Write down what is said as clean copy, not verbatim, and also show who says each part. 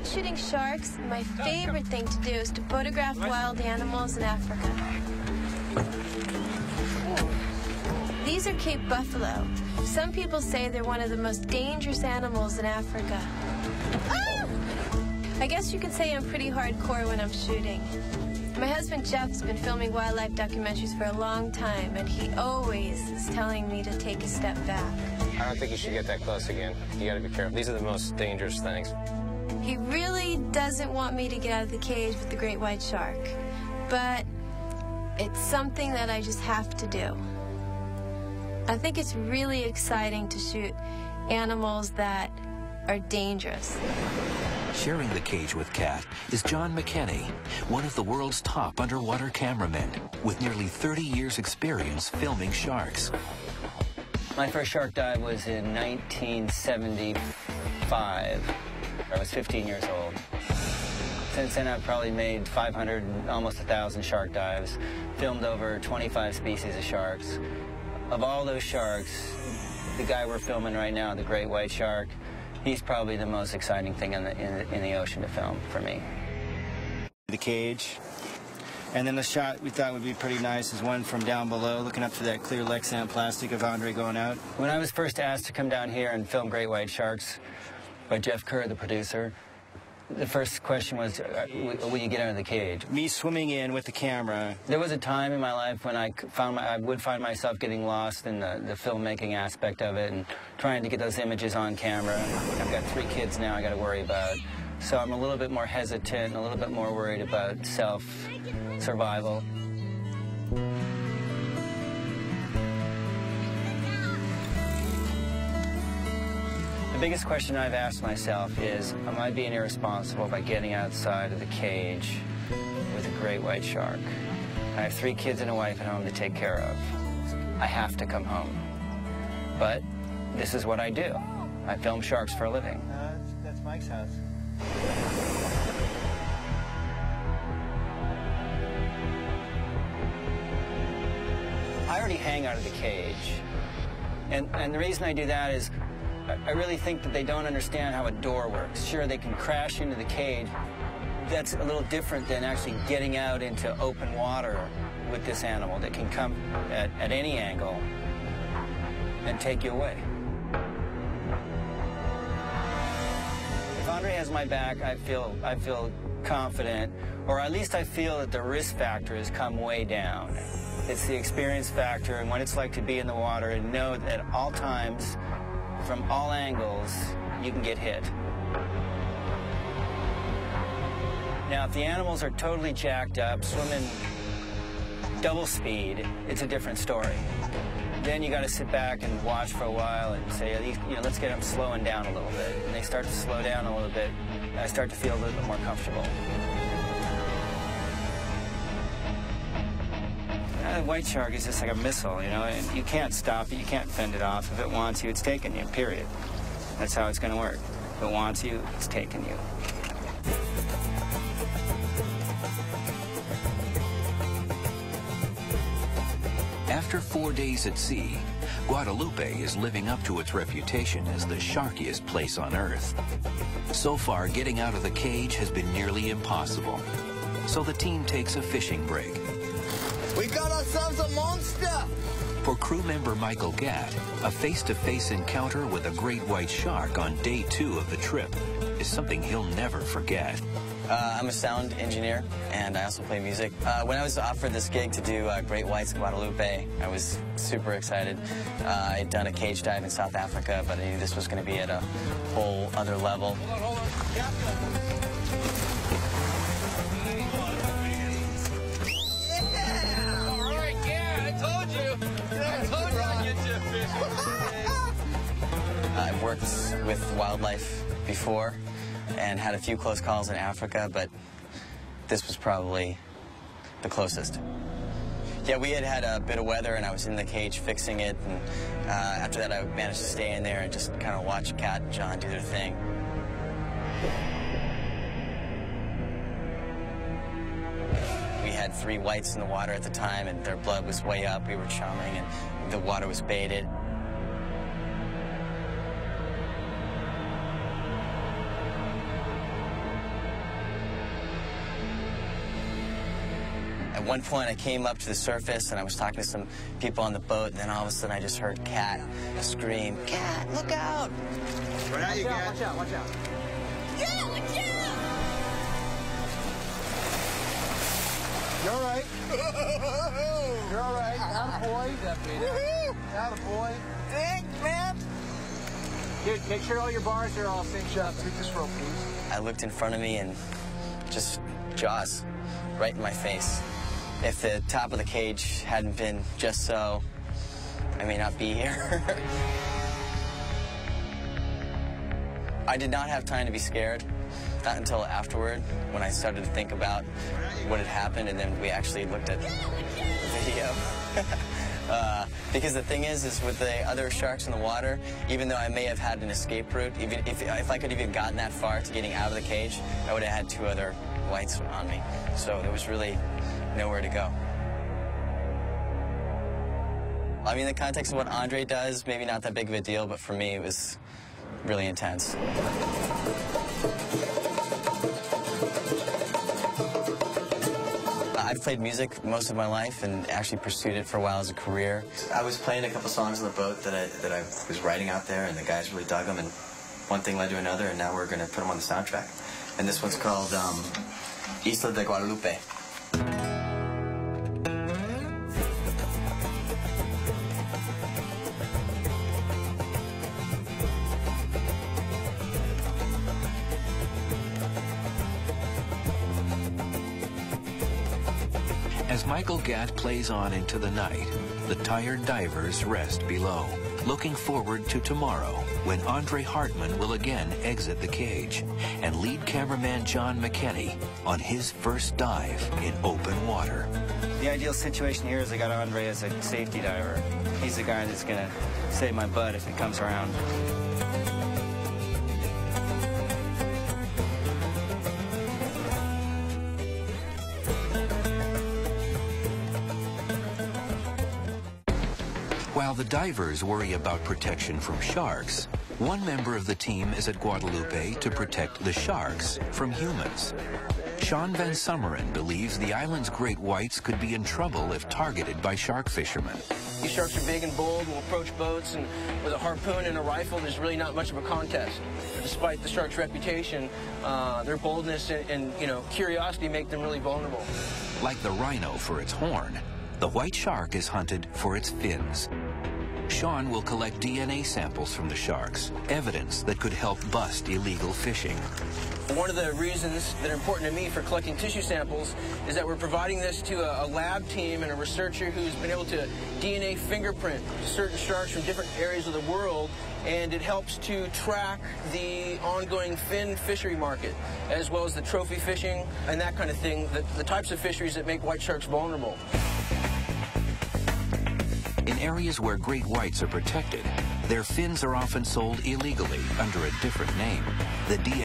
Speaker 1: not shooting sharks, my favorite thing to do is to photograph wild animals in Africa. These are Cape buffalo. Some people say they're one of the most dangerous animals in Africa. Ah! I guess you could say I'm pretty hardcore when I'm shooting. My husband Jeff's been filming wildlife documentaries for a long time, and he always is telling me to take a step back.
Speaker 2: I don't think you should get that close again. You gotta be careful. These are the most dangerous things.
Speaker 1: He really doesn't want me to get out of the cage with the great white shark, but it's something that I just have to do. I think it's really exciting to shoot animals that are dangerous.
Speaker 3: Sharing the cage with Kat is John McKenney, one of the world's top underwater cameramen with nearly 30 years' experience filming sharks.
Speaker 4: My first shark dive was in 1975. I was 15 years old. Since then, I've probably made 500, almost 1,000 shark dives, filmed over 25 species of sharks. Of all those sharks, the guy we're filming right now, the great white shark, he's probably the most exciting thing in the ocean to film for me.
Speaker 5: The cage, and then the shot we thought would be pretty nice is one from down below, looking up to that clear Lexan plastic of Andre going out. When I was first asked to come down here and film great white sharks by Jeff Kerr, the producer, the first question was, will you get out of the cage? Me swimming in with the camera. There was a time in my life when I would find myself getting lost in the filmmaking aspect of it and trying to get those images on camera. I've got 3 kids now I got to worry about. So I'm a little bit more hesitant, a little bit more worried about self-survival. The biggest question I've asked myself is, am I being irresponsible by getting outside of the cage with a great white shark? I have 3 kids and a wife at home to take care of. I have to come home. But this is what I do. I film sharks for a living. That's Mike's house. I already hang out of the cage. And the reason I do that is I really think that they don't understand how a door works. Sure, they can crash into the cage. That's a little different than actually getting out into open water with this animal that can come at any angle and take you away. If Andre has my back, I feel confident, or at least I feel that the risk factor has come way down. It's the experience factor and what it's like to be in the water and know that at all times, from all angles, you can get hit. Now, if the animals are totally jacked up, swimming double speed, it's a different story. Then you got to sit back and watch for a while and say, let's get them slowing down a little bit. And they start to slow down a little bit. I start to feel a little bit more comfortable. A white shark is just like a missile, and you can't stop it, you can't fend it off. If it wants you, it's taking you, period. That's how it's going to work. If it wants you, it's taking you.
Speaker 3: After 4 days at sea, Guadalupe is living up to its reputation as the sharkiest place on Earth. So far, getting out of the cage has been nearly impossible. So the team takes a fishing break.
Speaker 6: We got ourselves a monster!
Speaker 3: For crew member Michael Gatt, a face-to-face encounter with a great white shark on day 2 of the trip is something he'll never forget.
Speaker 7: I'm a sound engineer, and I also play music. When I was offered this gig to do Great Whites Guadalupe, I was super excited. I'd done a cage dive in South Africa, but I knew this was going to be at a whole other level.
Speaker 6: Hold on.
Speaker 7: I've worked with wildlife before and had a few close calls in Africa, but this was probably the closest. Yeah, we had a bit of weather, and I was in the cage fixing it, and after that I managed to stay in there and just kind of watch Kat and John do their thing. We had 3 whites in the water at the time, and their blood was way up. We were chumming, and the water was baited. At one point, I came up to the surface, and I was talking to some people on the boat, and then all of a sudden, I just heard Cat scream, "Cat, look out!"
Speaker 6: Right out, you Cat.
Speaker 8: Watch out, watch out.
Speaker 6: Yeah, watch out!
Speaker 8: You're all right. You're all right. Attaboy.
Speaker 6: Woohoo!
Speaker 8: Attaboy.
Speaker 6: Thanks, man.
Speaker 8: Dude, make sure all your bars are all synced up. Take this rope, please.
Speaker 7: I looked in front of me, and just jaws right in my face. If the top of the cage hadn't been just so, I may not be here. I did not have time to be scared, not until afterward, when I started to think about what had happened, and then we actually looked at the video. Because the thing is with the other sharks in the water, even though I may have had an escape route, even if I could have even gotten that far to getting out of the cage, I would have had 2 other whites on me. So there was really nowhere to go. I mean, in the context of what Andre does, maybe not that big of a deal, but for me, it was really intense. I've played music most of my life and actually pursued it for a while as a career. I was playing a couple songs on the boat that I was writing out there, and the guys really dug them, and one thing led to another, and now we're going to put them on the soundtrack. And this one's called Isla de Guadalupe.
Speaker 3: As Michael Gatt plays on into the night, the tired divers rest below, looking forward to tomorrow when Andre Hartman will again exit the cage and lead cameraman John McKenney on his first dive in open water.
Speaker 5: The ideal situation here is I got Andre as a safety diver. He's the guy that's gonna save my butt if it comes around.
Speaker 3: While the divers worry about protection from sharks, one member of the team is at Guadalupe to protect the sharks from humans. Sean Van Summeren believes the island's great whites could be in trouble if targeted by shark fishermen.
Speaker 9: These sharks are big and bold, will approach boats, and with a harpoon and a rifle, there's really not much of a contest. Despite the shark's reputation, their boldness and curiosity make them really vulnerable.
Speaker 3: Like the rhino for its horn, the white shark is hunted for its fins. Sean will collect DNA samples from the sharks, evidence that could help bust illegal fishing.
Speaker 9: One of the reasons that are important to me for collecting tissue samples is that we're providing this to a lab team and a researcher who's been able to DNA fingerprint certain sharks from different areas of the world, and it helps to track the ongoing fin fishery market, as well as the trophy fishing and that kind of thing, the types of fisheries that make white sharks vulnerable.
Speaker 3: In areas where great whites are protected, their fins are often sold illegally under a different name. The DNA